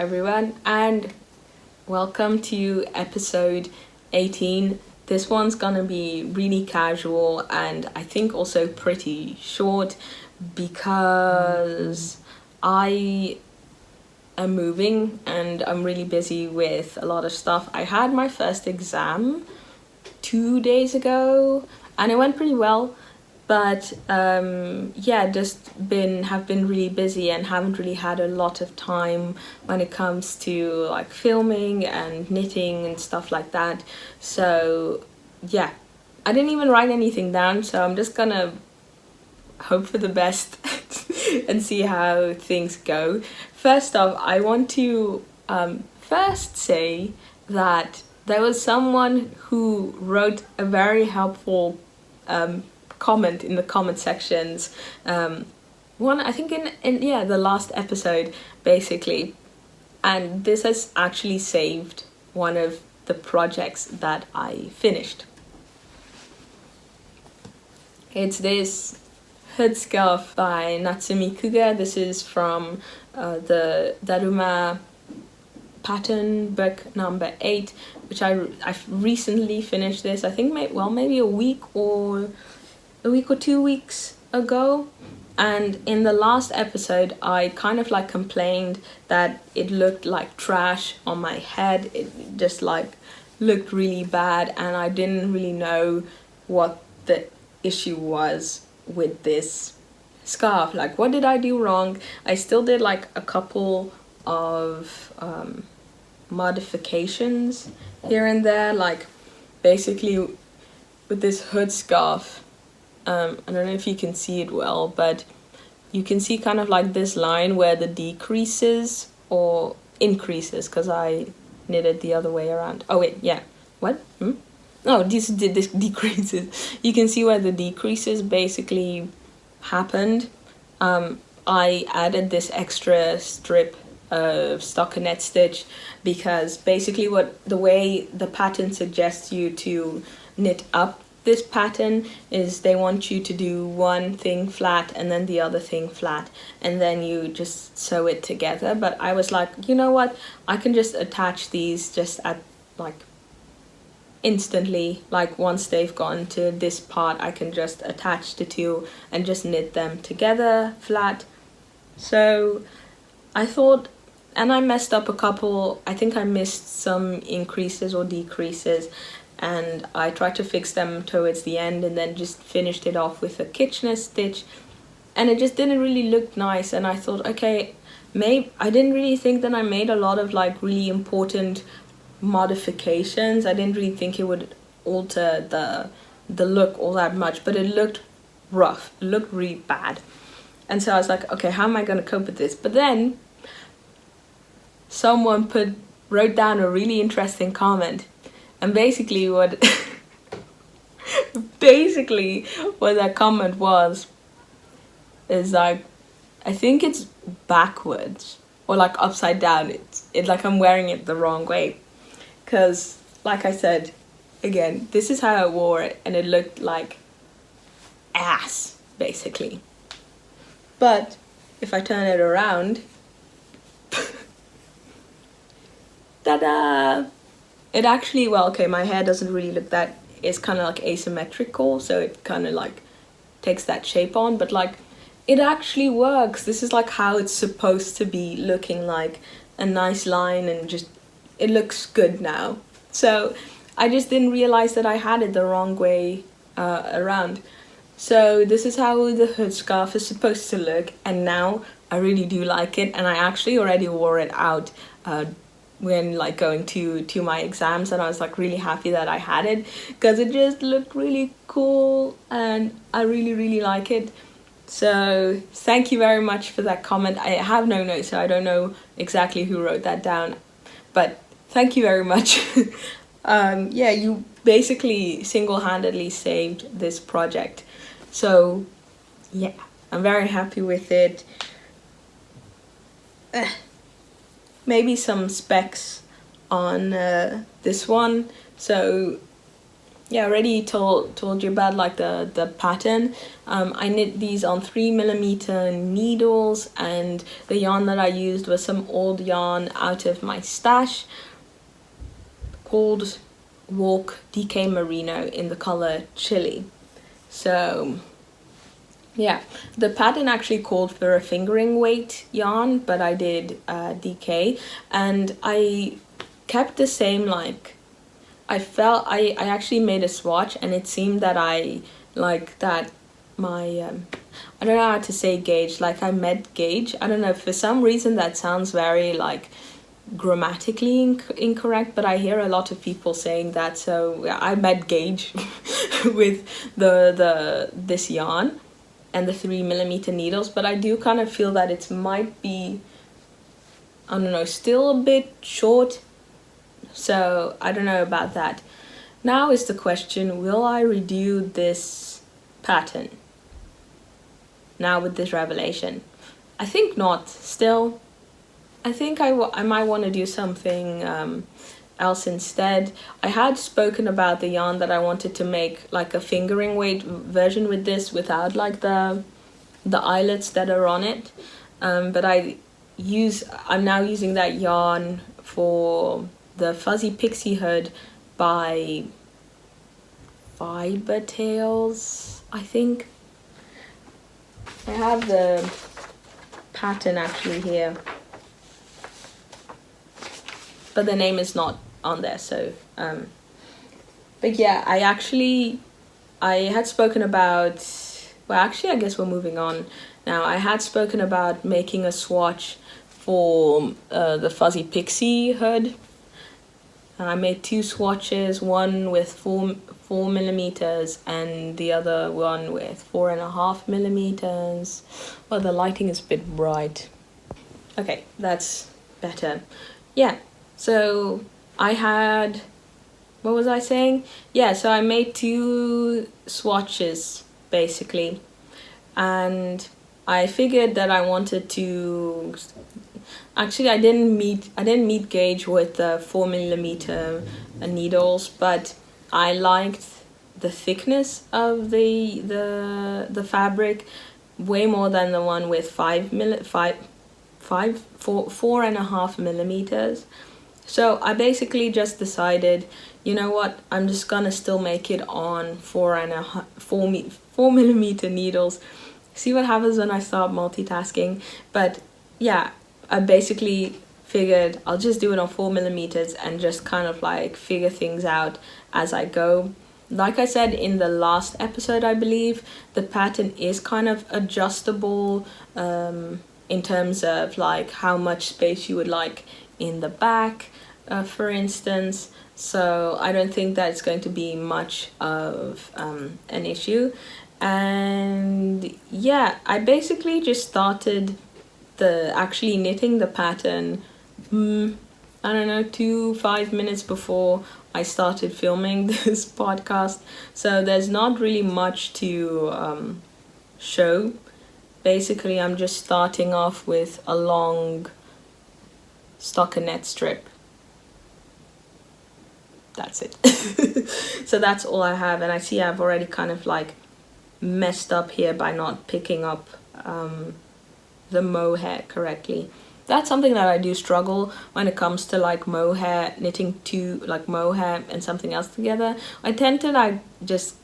everyone, and welcome to episode 18. This one's gonna be really casual and I think also pretty short because I am moving and I'm really busy with a lot of stuff. I had my first exam 2 days ago and it went pretty well. But just have been really busy and haven't really had a lot of time when it comes to like filming and knitting and stuff like that. So yeah, I didn't even write anything down, so I'm just gonna hope for the best and see how things go. First off, I want to first say that there was someone who wrote a very helpful comment in the comment sections, one I think in the last episode basically, and this has actually saved one of the projects that I finished. It's this hood scarf by Natsumi Kuge. This is from the Daruma pattern book number 8, which I've recently finished this. I think maybe a week or 2 weeks ago, and in the last episode I kind of like complained that it looked like trash on my head. It just like looked really bad and I didn't really know what the issue was with this scarf. Like, what did I do wrong? I still did like a couple of modifications here and there, like basically with this hood scarf. I don't know if you can see it well, but you can see kind of like this line where the decreases or increases, because I knit it the other way around. Oh wait, yeah. What? Oh, this decreases. You can see where the decreases basically happened. I added this extra strip of stockinette stitch because basically the way the pattern suggests you to knit up this pattern is they want you to do one thing flat and then the other thing flat, and then you just sew it together. But I was like, you know what, I can just attach these just at like instantly, like once they've gone to this part I can just attach the two and just knit them together flat. So I thought, and I messed up a couple, I think I missed some increases or decreases, and I tried to fix them towards the end and then just finished it off with a Kitchener stitch, and it just didn't really look nice. And I thought, okay, I didn't really think that I made a lot of like really important modifications. I didn't really think it would alter the look all that much, but it looked rough, it looked really bad. And so I was like, okay, how am I going to cope with this? But then someone wrote down a really interesting comment. And basically what that comment was is like, I think it's backwards or like upside down. It's like I'm wearing it the wrong way. Because like I said, again, this is how I wore it and it looked like ass basically. But if I turn it around, ta-da! It actually, well, okay, my hair doesn't really look that, it's kind of like asymmetrical, so it kind of like takes that shape on, but like it actually works. This is like how it's supposed to be, looking like a nice line, and just it looks good now. So I just didn't realize that I had it the wrong way around. So this is how the hood scarf is supposed to look, and now I really do like it, and I actually already wore it out when like going to my exams, and I was like really happy that I had it because it just looked really cool and I really like it. So thank you very much for that comment. I have no notes, so I don't know exactly who wrote that down, but thank you very much. Yeah, you basically single-handedly saved this project, so yeah, I'm very happy with it. Maybe some specs on this one. So yeah, I already told you about like the pattern. I knit these on 3mm needles, and the yarn that I used was some old yarn out of my stash called Walk DK Merino in the color Chili. So yeah, the pattern actually called for a fingering weight yarn, but I did DK, and I kept the same, like, I actually made a swatch, and it seemed that I like that my I don't know how to say gauge, like I met gauge. I don't know, for some reason that sounds very like grammatically incorrect, but I hear a lot of people saying that, so I met gauge with this yarn and the 3mm needles, but I do kind of feel that it might be, I don't know, still a bit short, so I don't know about that. Now is the question, will I redo this pattern now with this revelation? I think not. Still, I think I might want to do something else instead. I had spoken about the yarn that I wanted to make like a fingering weight version with this, without like the eyelets that are on it, but I'm now using that yarn for the Fuzzy Pixie hood by Fiber Tales, I think. I have the pattern actually here, but the name is not on there, so but yeah, I had spoken about, well, actually I guess we're moving on now. I had spoken about making a swatch for the Fuzzy Pixie hood, and I made 2 swatches, one with 4mm and the other one with 4.5mm. Well, the lighting is a bit bright. Okay, that's better. Yeah, so I had, what was I saying? Yeah, so I made 2 swatches basically, and I figured that I wanted to, actually I didn't meet gauge with the 4mm needles, but I liked the thickness of the fabric way more than the one with 4.5mm. So I basically just decided, you know what, I'm just gonna still make it on 4mm needles, see what happens when I start multitasking. But yeah, I basically figured I'll just do it on 4mm and just kind of like figure things out as I go. Like I said in the last episode, I believe, the pattern is kind of adjustable in terms of like how much space you would like in the back, for instance. So I don't think that it's going to be much of an issue. And yeah, I basically just started actually knitting the pattern, I don't know, 5 minutes before I started filming this podcast. So there's not really much to show. Basically, I'm just starting off with a long stockinette strip. That's it. So that's all I have, and I see I've already kind of like messed up here by not picking up the mohair correctly. That's something that I do struggle when it comes to like mohair, knitting like mohair and something else together. I tend to like just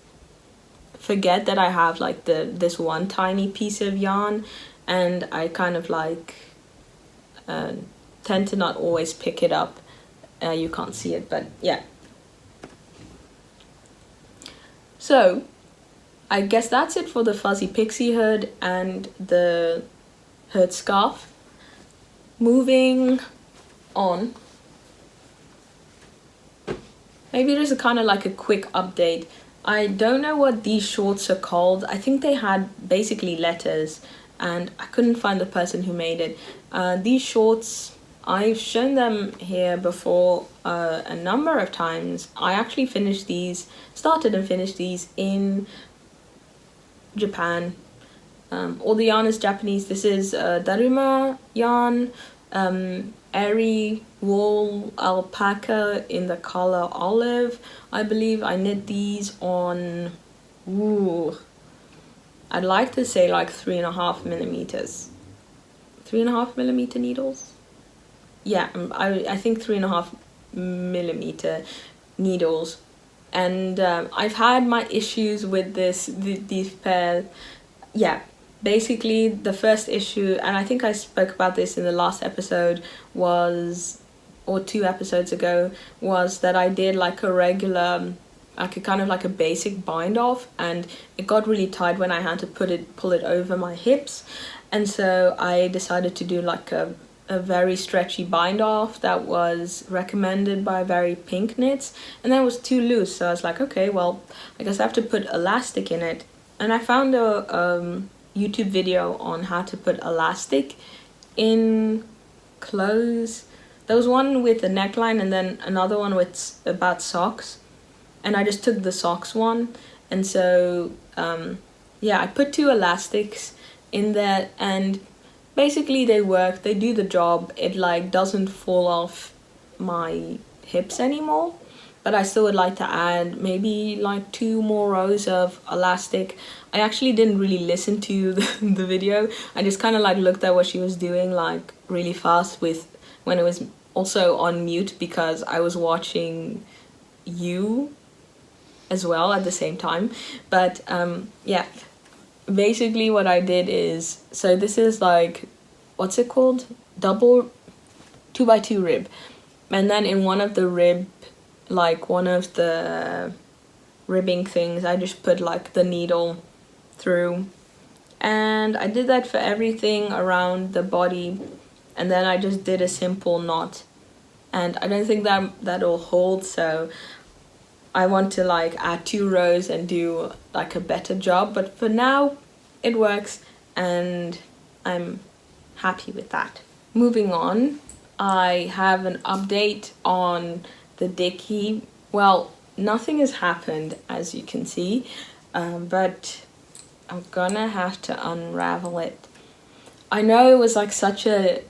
forget that I have like this one tiny piece of yarn, and I kind of like tend to not always pick it up. You can't see it, but yeah. So I guess that's it for the Fuzzy Pixie hood and the hood scarf. Moving on, maybe just a kind of like a quick update. I don't know what these shorts are called. I think they had basically letters, and I couldn't find the person who made it. These shorts, I've shown them here before a number of times. I actually started and finished these in Japan. All the yarn is Japanese. This is Daruma yarn, Airy wool alpaca in the color olive. I believe I knit these on, ooh, I'd like to say like 3.5 millimeters. 3.5 millimeter needles? Yeah, I think 3.5 millimeter needles. And I've had my issues with these pairs. Yeah, basically the first issue, and I think I spoke about this in the last episode, was, or 2 episodes ago, was that I did like a regular, like a kind of like a basic bind off, and it got really tight when I had to pull it over my hips. And so I decided to do like a very stretchy bind off that was recommended by Very Pink Knits, and that was too loose. So I was like, okay, well, I guess I have to put elastic in it. And I found a YouTube video on how to put elastic in clothes. There was one with a neckline and then another one with about socks, and I just took the socks one. And so yeah, I put 2 elastics in there, and basically they work, they do the job. It like doesn't fall off my hips anymore, but I still would like to add maybe like 2 more rows of elastic. I actually didn't really listen to the video. I just kind of like looked at what she was doing like really fast when it was also on mute, because I was watching you as well at the same time. But yeah, basically what I did is, so this is like, what's it called? Double 2x2 rib. And then in one of the rib, like one of the ribbing things, I just put like the needle through. And I did that for everything around the body. And then I just did a simple knot. And I don't think that'll hold, so I want to like add 2 rows and do like a better job, but for now it works and I'm happy with that. Moving on, I have an update on the Dickey. Well, nothing has happened as you can see, but I'm gonna have to unravel it. I know it was like such a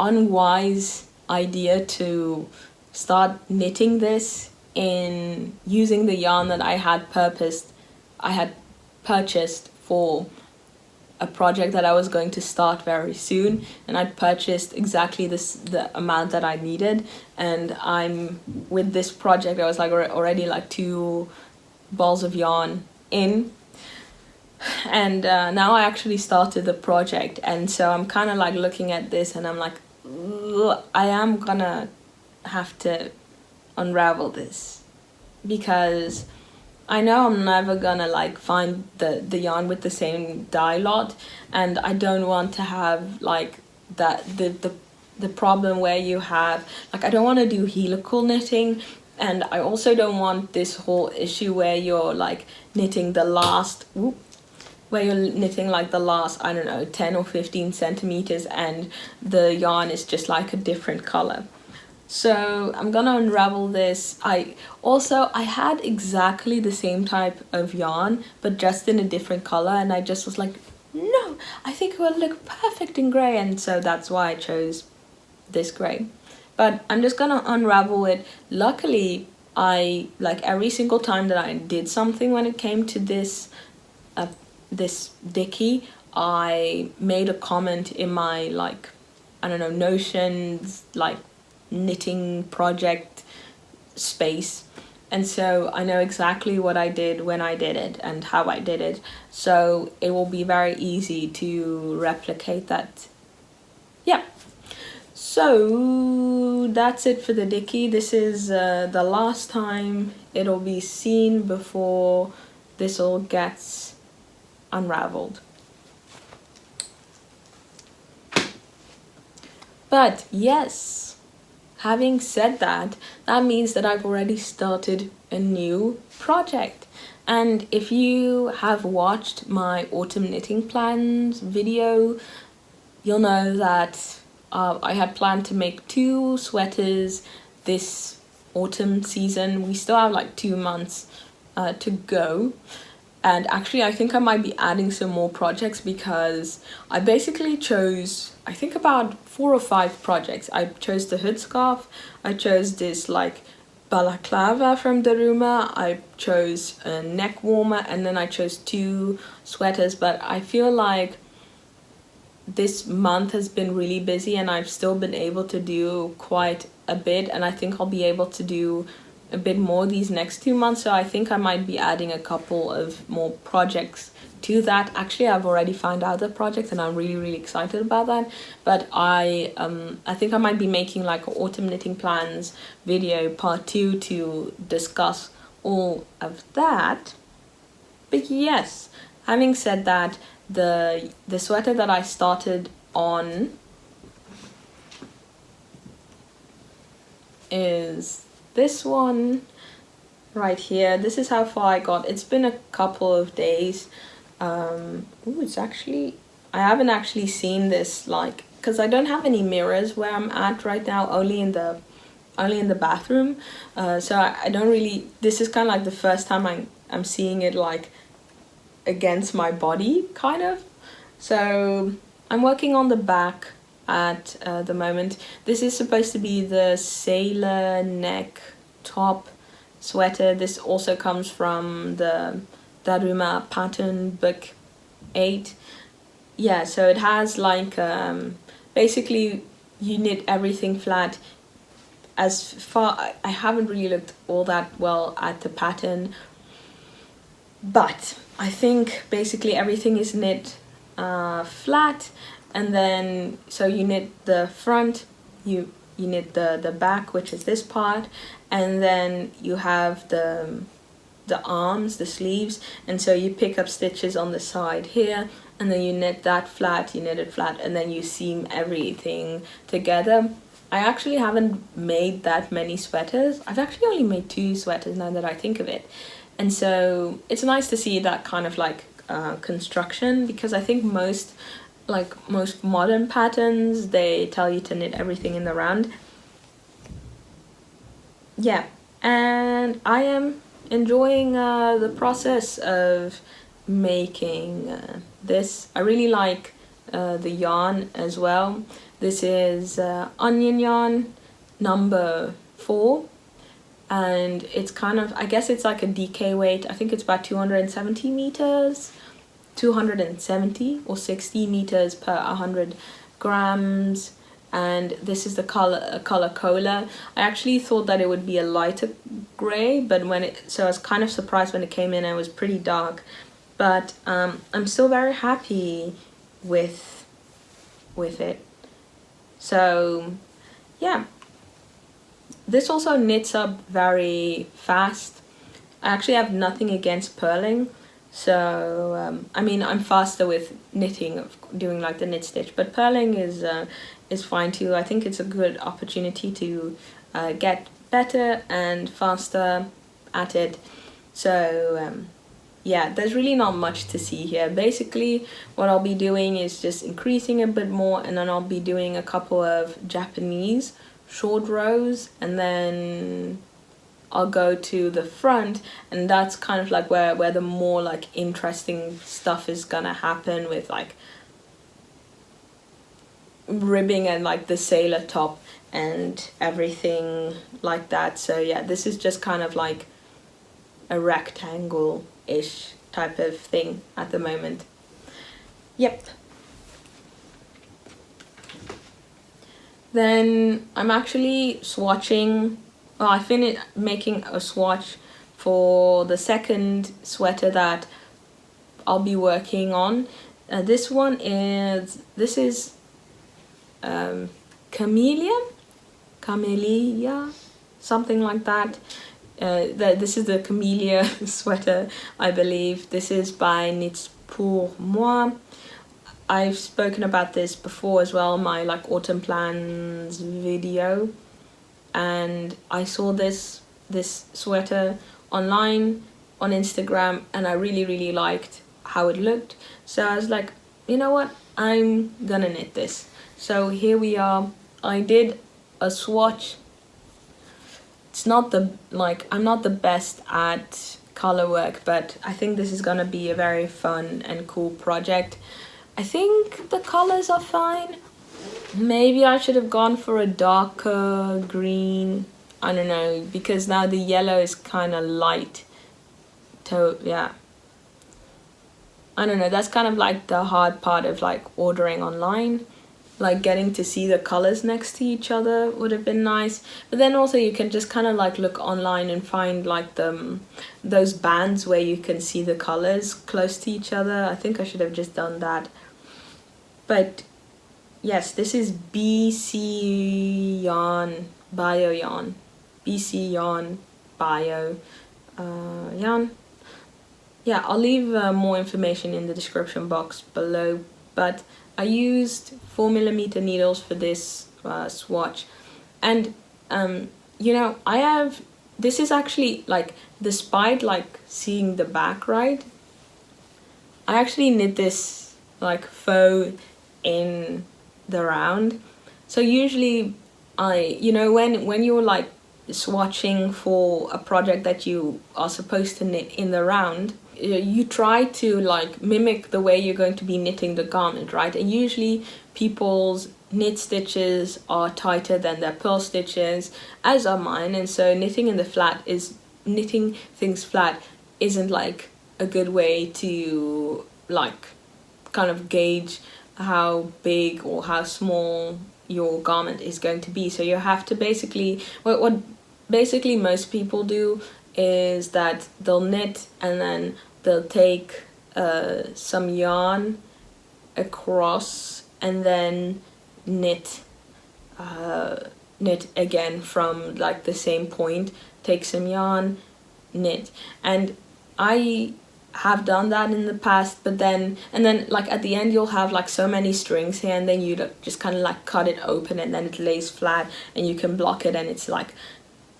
unwise idea to start knitting this in using the yarn that I had purchased for a project that I was going to start very soon, and I'd purchased exactly the amount that I needed. And I'm with this project, I was like already like 2 balls of yarn in, and now I actually started the project, and so I'm kind of like looking at this and I'm like, I am gonna have to unravel this, because I know I'm never gonna like find the yarn with the same dye lot, and I don't want to have like that the problem where you have like, I don't want to do helical knitting, and I also don't want this whole issue where you're like knitting the last where you're knitting like the last, I don't know, 10 or 15 centimeters and the yarn is just like a different color. So I'm gonna unravel this. I had exactly the same type of yarn, but just in a different color, and I just was like, no, I think it would look perfect in gray, and so that's why I chose this gray. But I'm just gonna unravel it. Luckily, I like every single time that I did something when it came to this Dickey, I made a comment in my like, I don't know, Notions like knitting project space, and so I know exactly what I did when I did it and how I did it, so it will be very easy to replicate that. Yeah, so that's it for the Dickey. This is the last time it'll be seen before this all gets unraveled. But yes, having said that, that means that I've already started a new project. And if you have watched my autumn knitting plans video, you'll know that I had planned to make 2 sweaters this autumn season. We still have like 2 months to go. And actually, I think I might be adding some more projects because I basically chose, I think, about 4 or 5 projects. I chose the hood scarf, I chose this like balaclava from Daruma, I chose a neck warmer, and then I chose 2 sweaters. But I feel like this month has been really busy and I've still been able to do quite a bit, and I think I'll be able to do a bit more these next 2 months. So I think I might be adding a couple of more projects to that. Actually, I've already found out the project and I'm really excited about that. But I think I might be making like an autumn knitting plans video part 2 to discuss all of that. But yes, having said that, the sweater that I started on is this one right here. This is how far I got. It's been a couple of days. It's actually, I haven't actually seen this, like, because I don't have any mirrors where I'm at right now, only in the bathroom. So I don't really, this is kind of like the first time I'm seeing it like against my body, kind of. So I'm working on the back at the moment. This is supposed to be the sailor neck top sweater. This also comes from the Daruma pattern book 8. Yeah, so it has like basically you knit everything flat. As far, I haven't really looked all that well at the pattern, but I think basically everything is knit flat, and then so you knit the front, you knit the back, which is this part, and then you have the arms, the sleeves, and so you pick up stitches on the side here, and then you knit that flat, you knit it flat, and then you seam everything together. I actually haven't made that many sweaters. I've actually only made 2 sweaters now that I think of it. And so it's nice to see that kind of like construction, because I think most modern patterns, they tell you to knit everything in the round. Yeah, and I am enjoying the process of making this. I really like the yarn as well. This is onion yarn number 4. And it's kind of, I guess it's like a DK weight. I think it's about 270 meters, 270 or 60 meters per 100 grams. And this is the color Cola. I actually thought that it would be a lighter gray, but so I was kind of surprised when it came in and it was pretty dark. But I'm still very happy with it. So yeah. This also knits up very fast. I actually have nothing against purling, so I mean, I'm faster with knitting, doing like the knit stitch, but purling is fine too. I think it's a good opportunity to get better and faster at it. So yeah, there's really not much to see here. Basically, what I'll be doing is just increasing a bit more, and then I'll be doing a couple of Japanese short rows, and then I'll go to the front, and that's kind of like where the more like interesting stuff is gonna happen, with like ribbing and like the sailor top and everything like that. So yeah, this is just kind of like a rectangle-ish type of thing at the moment. Yep. Then I'm actually swatching, well, I finished making a swatch for the second sweater that I'll be working on. This is Camélia, something like that. This is the Camélia sweater, I believe. This is by Knits Pour Moi. I've spoken about this before as well, my like autumn plans video, and I saw this sweater online on Instagram, and I really liked how it looked. So I was like, you know what, I'm gonna knit this. So here we are. I did a swatch. It's not the, like, I'm not the best at color work, but I think this is gonna be a very fun and cool project. I think the colors are fine. Maybe I should have gone for a darker green. I don't know, because now the yellow is kind of light. So yeah, I don't know, that's kind of like the hard part of like ordering online. Like getting to see the colors next to each other would have been nice, but then also you can just kind of like look online and find like those bands where you can see the colors close to each other. I think I should have just done that. But yes, this is BC yarn, bio yarn, BC yarn, bio yarn. Yeah, I'll leave more information in the description box below, but I used 4mm needles for this swatch, and you know, this is actually like, despite like seeing the back, right, I actually knit this like faux in the round. So usually you know, when you're like swatching for a project that you are supposed to knit in the round, you try to like mimic the way you're going to be knitting the garment, right? And usually people's knit stitches are tighter than their purl stitches, as are mine, and so knitting things flat isn't like a good way to like kind of gauge how big or how small your garment is going to be. So you have to basically, what basically most people do is that they'll knit and then they'll take some yarn across and then knit again from like the same point, take some yarn, knit. And I have done that in the past, but then like at the end you'll have like so many strings here, and then you just kind of like cut it open and then it lays flat and you can block it, and it's like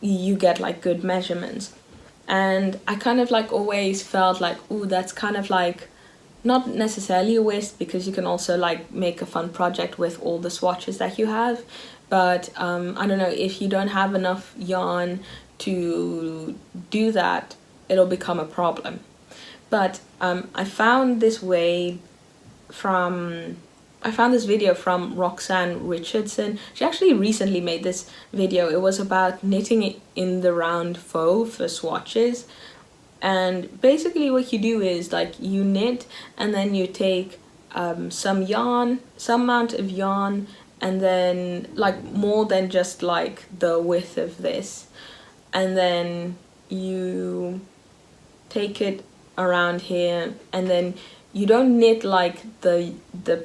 you get like good measurements. And I kind of like always felt like, ooh, that's kind of like not necessarily a waste, because you can also like make a fun project with all the swatches that you have. But I don't know, if you don't have enough yarn to do that, it'll become a problem. But I found this video from Roxanne Richardson. She actually recently made this video. It was about knitting in the round faux for swatches. And basically what you do is like you knit and then you take some amount of yarn, and then like more than just like the width of this, and then you take it around here, and then you don't knit like the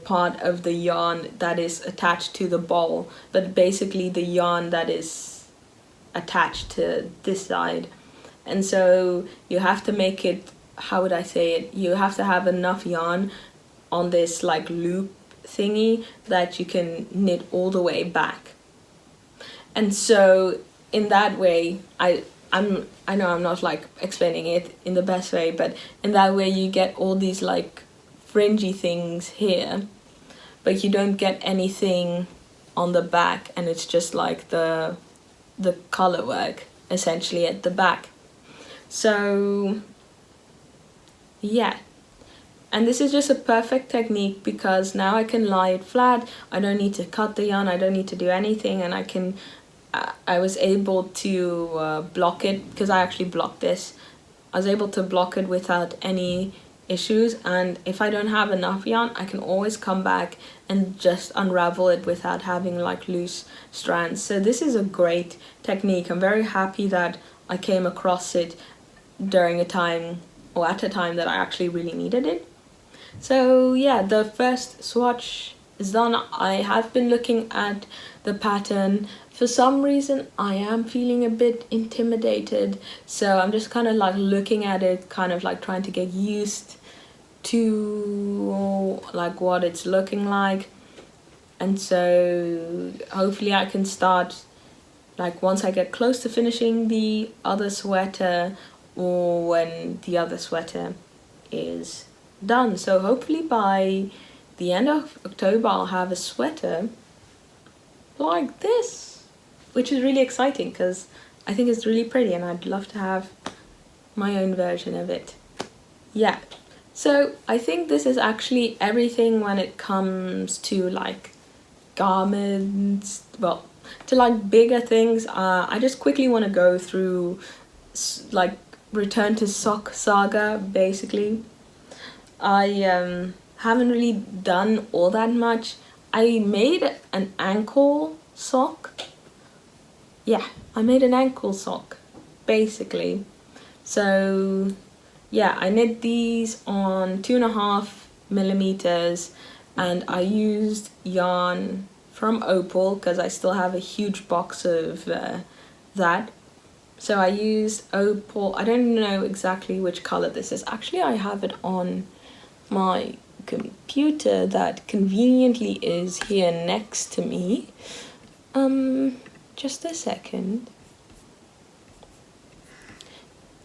part of the yarn that is attached to the ball, but basically the yarn that is attached to this side. And so you have to make it, how would I say it, you have to have enough yarn on this like loop thingy that you can knit all the way back. And so in that way, I know I'm not like explaining it in the best way, but in that way you get all these like fringy things here, but you don't get anything on the back, and it's just like the color work essentially at the back. So yeah, and this is just a perfect technique because now I can lie it flat. I don't need to cut the yarn, I don't need to do anything, and I was able to block it, because I actually blocked this. I was able to block it without any issues, and if I don't have enough yarn, I can always come back and just unravel it without having like loose strands. So this is a great technique. I'm very happy that I came across it during a time, or at a time, that I actually really needed it. So yeah, the first swatch is done. I have been looking at the pattern. For some reason I am feeling a bit intimidated, so I'm just kind of like looking at it, kind of like trying to get used to like what it's looking like. And so hopefully I can start like once I get close to finishing the other sweater, or when the other sweater is done. So hopefully by the end of October I'll have a sweater like this, which is really exciting because I think it's really pretty, and I'd love to have my own version of it. Yeah, so I think this is actually everything when it comes to like garments, well, to like bigger things. I just quickly want to go through like return to sock saga basically. I haven't really done all that much. I made an ankle sock. Yeah, I made an ankle sock basically. So yeah, I knit these on 2.5 millimeters, and I used yarn from Opal because I still have a huge box of that. So I used Opal. I don't know exactly which color this is. Actually, I have it on my computer that conveniently is here next to me. Just a second.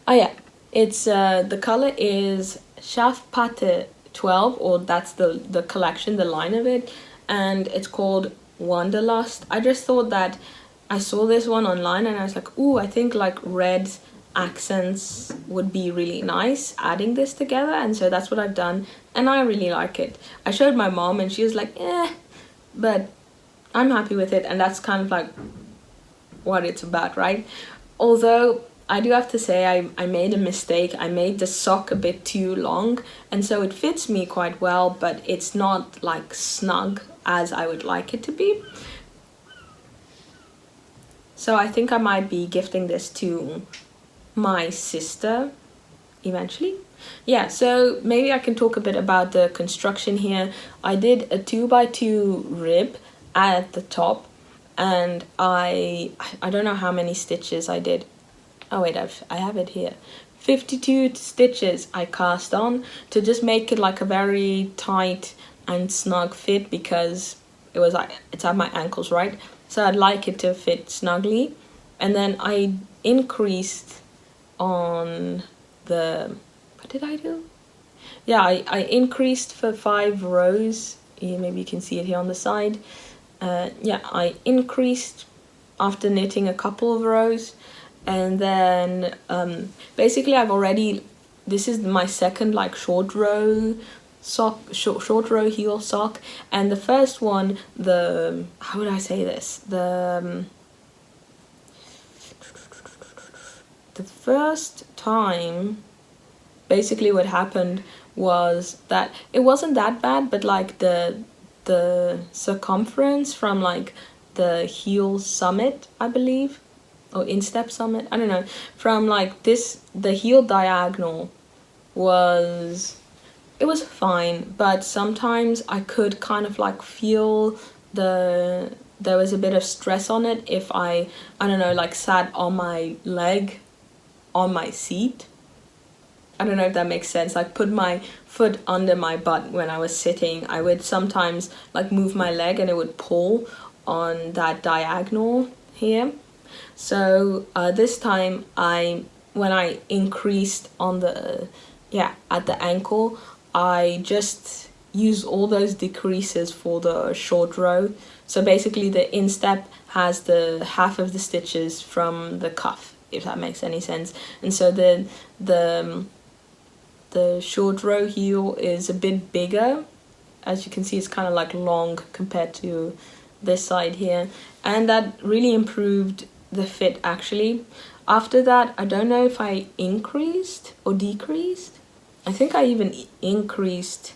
Oh yeah, it's the color is Schafpate 12, or that's the collection, the line of it, and it's called Wanderlust. I just thought that I saw this one online and I was like, ooh, I think like red accents would be really nice adding this together, and so that's what I've done, and I really like it. I showed my mom and she was like, but I'm happy with it, and that's kind of like what it's about, right? Although I do have to say I made a mistake. I made the sock a bit too long, and so it fits me quite well, but it's not like snug as I would like it to be. So I think I might be gifting this to my sister eventually. Yeah, so maybe I can talk a bit about the construction here. I did a 2x2 rib at the top, and I don't know how many stitches I did. Oh wait, I have it here. 52 stitches I cast on to just make it like a very tight and snug fit, because it was like it's at my ankles, right? So I'd like it to fit snugly. And then I increased on the, what did I do? Yeah, I increased for 5 rows. Yeah, maybe you can see it here on the side. Yeah, I increased after knitting a couple of rows. And then basically I've already, this is my second like short row sock, short row heel sock, and the first one, the, how would I say this, the first time basically what happened was that it wasn't that bad, but like the circumference from like the heel summit, I believe, or instep summit, I don't know, from like this, the heel diagonal was, it was fine, but sometimes I could kind of like feel there was a bit of stress on it if I don't know, like sat on my leg on my seat. I don't know if that makes sense. Like put my foot under my butt when I was sitting. I would sometimes like move my leg and it would pull on that diagonal here. So this time when I increased on the, yeah, at the ankle, I just used all those decreases for the short row. So basically the instep has the half of the stitches from the cuff, if that makes any sense. And so the short row heel is a bit bigger. As you can see, it's kind of like long compared to this side here, and that really improved the fit actually. After that, I don't know if I increased or decreased. I think I even increased.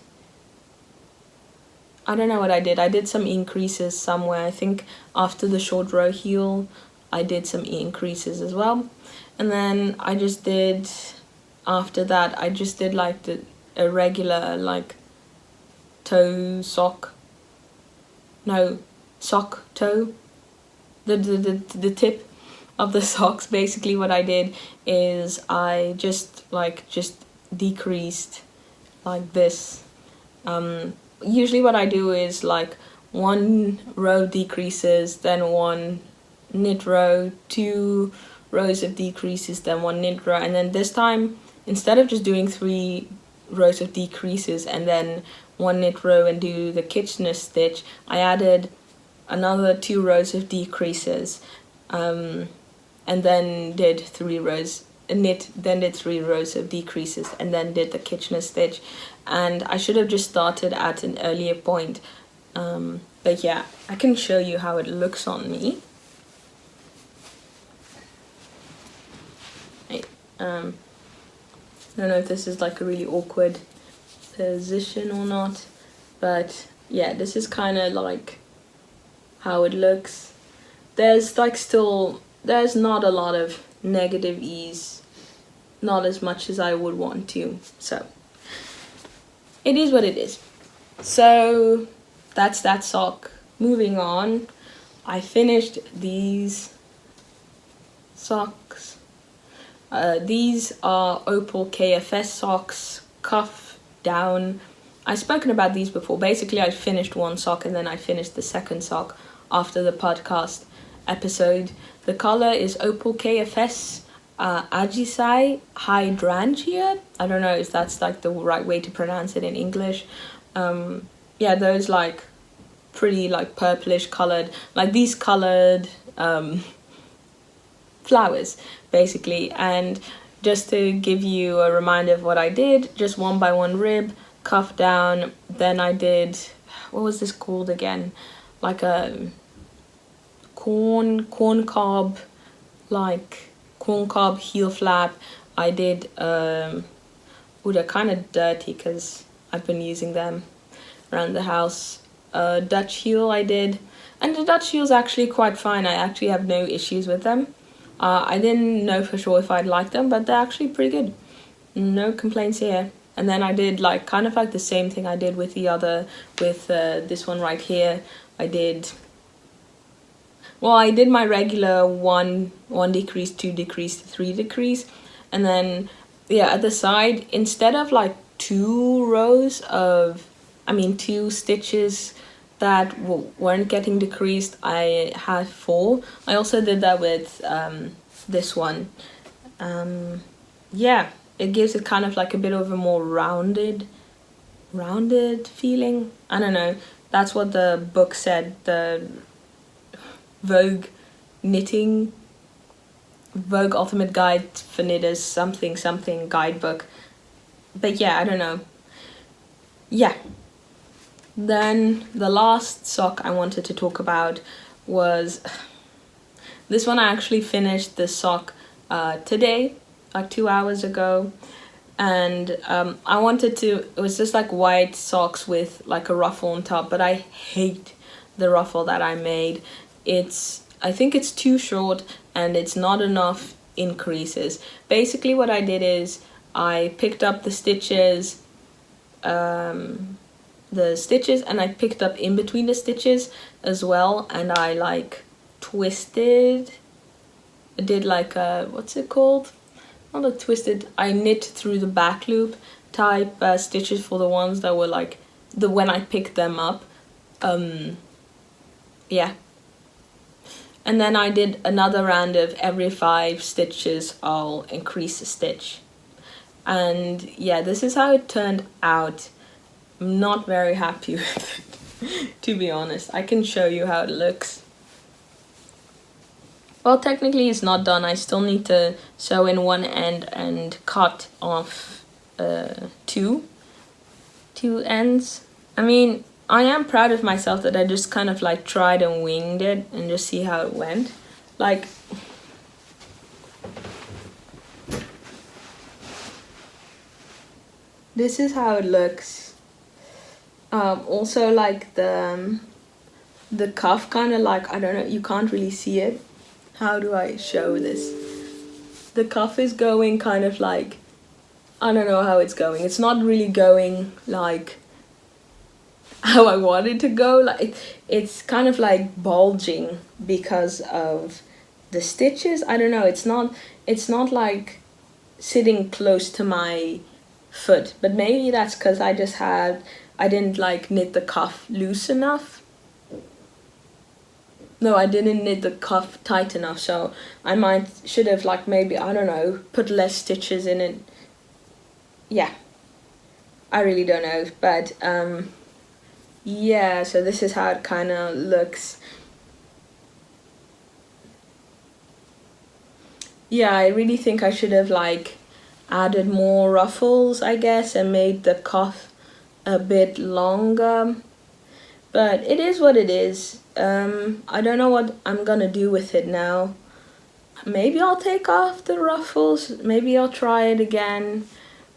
I don't know what I did. I did some increases somewhere. I think after the short row heel, I did some increases as well. And then I just did, after that, I just did like a regular like toe sock. No, sock toe. The tip of the socks. Basically what I did is I just decreased like this. Usually what I do is like 1 row decreases, then 1 knit row, 2 rows of decreases, then 1 knit row, and then this time instead of just doing 3 rows of decreases and then 1 knit row and do the Kitchener stitch, I added another 2 rows of decreases, and then did 3 rows knit, then did 3 rows of decreases, and then did the Kitchener stitch. And I should have just started at an earlier point, but yeah, I can show you how it looks on me. I don't know if this is like a really awkward position or not, but yeah, this is kind of like how it looks. There's like there's not a lot of negative ease, not as much as I would want to, so it is what it is. So that's that sock. Moving on, I finished these socks. These are Opal KFS socks, cuff down. I've spoken about these before. Basically, I finished one sock and then I finished the second sock after the podcast episode. The color is Opal KFS Ajisai Hydrangea. I don't know if that's like the right way to pronounce it in English. Yeah, those like pretty like purplish colored, like these colored flowers basically. And just to give you a reminder of what I did, just 1 by 1 rib, cuff down, then I did, what was this called again, like a corn cob, like corn cob heel flap. I did they're kind of dirty because I've been using them around the house. Dutch heel I did, and the Dutch heel's actually quite fine. I actually have no issues with them. I didn't know for sure if I'd like them, but they're actually pretty good. No complaints here. And then I did like kind of like the same thing I did with the other, with this one right here. I did my regular one decrease, 2 decrease, 3 decrease, and then yeah, at the side, instead of like 2 stitches that weren't getting decreased, I had 4. I also did that with this one. Yeah, it gives it kind of like a bit of a more rounded feeling. I don't know, that's what the book said, the Vogue Ultimate Guide for Knitters something guidebook. But yeah, I don't know. Yeah. Then the last sock I wanted to talk about was this one. I actually finished this sock today, like 2 hours ago, and it was just like white socks with like a ruffle on top, but I hate the ruffle that I made. I think it's too short and it's not enough increases. Basically what I did is I picked up the stitches and I picked up in between the stitches as well, and I like twisted. I did like a, what's it called? Not a twisted. I knit through the back loop type stitches for the ones that were like when I picked them up. Yeah. And then I did another round of every 5 stitches I'll increase a stitch. And yeah, this is how it turned out. I'm not very happy with it, to be honest. I can show you how it looks. Well, technically it's not done. I still need to sew in one end and cut off 2 ends. I mean, I am proud of myself that I just kind of like tried and winged it and just see how it went. Like, this is how it looks. Also like the cuff kind of like, I don't know, you can't really see it. How do I show this? The cuff is going kind of like, I don't know how it's going. It's not really going like how I want it to go. Like it's kind of like bulging because of the stitches. I don't know, it's not like sitting close to my foot, but maybe that's because I didn't like knit the cuff loose enough. No, I didn't knit the cuff tight enough, so I should have like maybe, I don't know, put less stitches in it. Yeah, I really don't know, but yeah, so this is how it kind of looks. yeah, I really think I should have like added more ruffles, I guess, and made the cuff a bit longer. But it is what it is. I don't know what I'm gonna do with it now. Maybe I'll take off the ruffles. Maybe I'll try it again.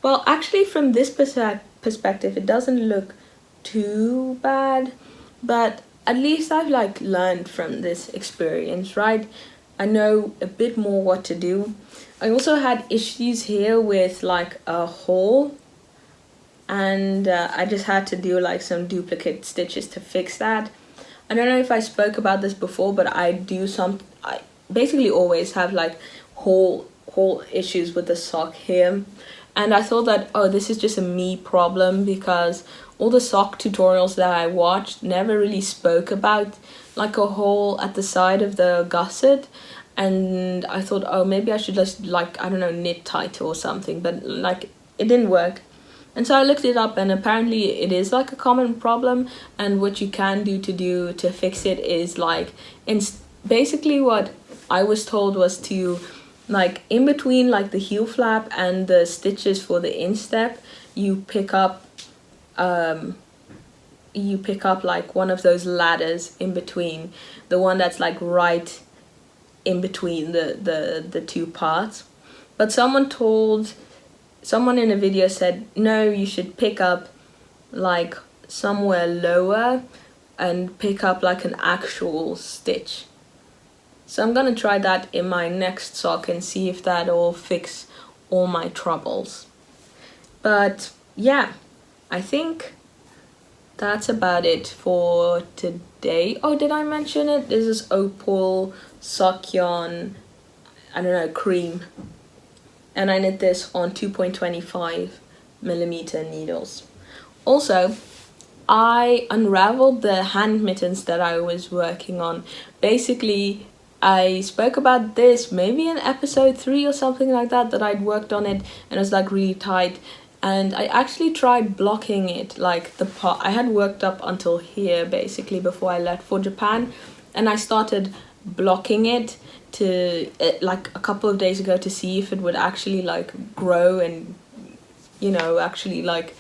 Well, actually, from this perspective, it doesn't look too bad. But at least I've like learned from this experience, right? I know a bit more what to do. I also had issues here with like a hole, and I just had to do like some duplicate stitches to fix that. I don't know if I spoke about this before, but I basically always have like hole issues with the sock here. And I thought that, oh, this is just a me problem, because all the sock tutorials that I watched never really spoke about like a hole at the side of the gusset. And I thought, oh, maybe I should just like, I don't know, knit tight or something, but like it didn't work. And so I looked it up, and apparently it is like a common problem, and what you can do to fix it is like, basically what I was told was to like in between like the heel flap and the stitches for the instep, you pick up like one of those ladders in between, the one that's like right in between the two parts. But someone in a video said, no, you should pick up like somewhere lower and pick up like an actual stitch. So I'm gonna try that in my next sock and see if that'll fix all my troubles. But yeah, I think that's about it for today. Oh, did I mention it? This is Opal sock yarn, I don't know, cream. And I knit this on 2.25mm needles. Also, I unraveled the hand mittens that I was working on. Basically, I spoke about this maybe in episode 3 or something like that I'd worked on it, and it was like really tight. And I actually tried blocking it, like the part I had worked up until here basically before I left for Japan, and I started blocking it like a couple of days ago to see if it would actually like grow and, you know, actually like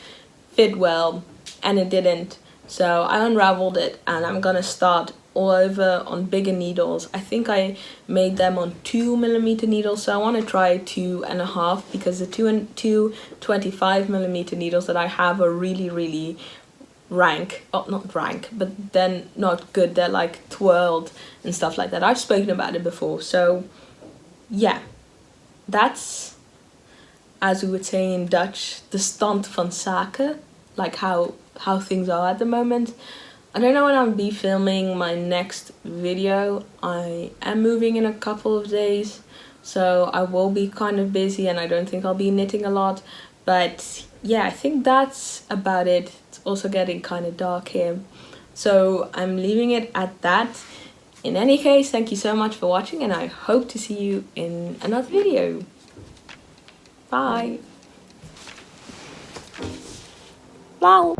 fit well, and it didn't. So I unraveled it, and I'm gonna start all over on bigger needles. I think I made them on 2mm needles, so I want to try 2.5, because the 2.25mm needles that I have are really rank. Oh, not rank, but then not good. They're like twirled and stuff like that. I've spoken about it before. So yeah, that's, as we would say in Dutch, the stand van zaken, like how things are at the moment. I don't know when I'll be filming my next video. I am moving in a couple of days, so I will be kind of busy, and I don't think I'll be knitting a lot. But yeah, I think that's about it. It's also getting kind of dark here, so I'm leaving it at that. In any case, thank you so much for watching, and I hope to see you in another video. Bye. Wow.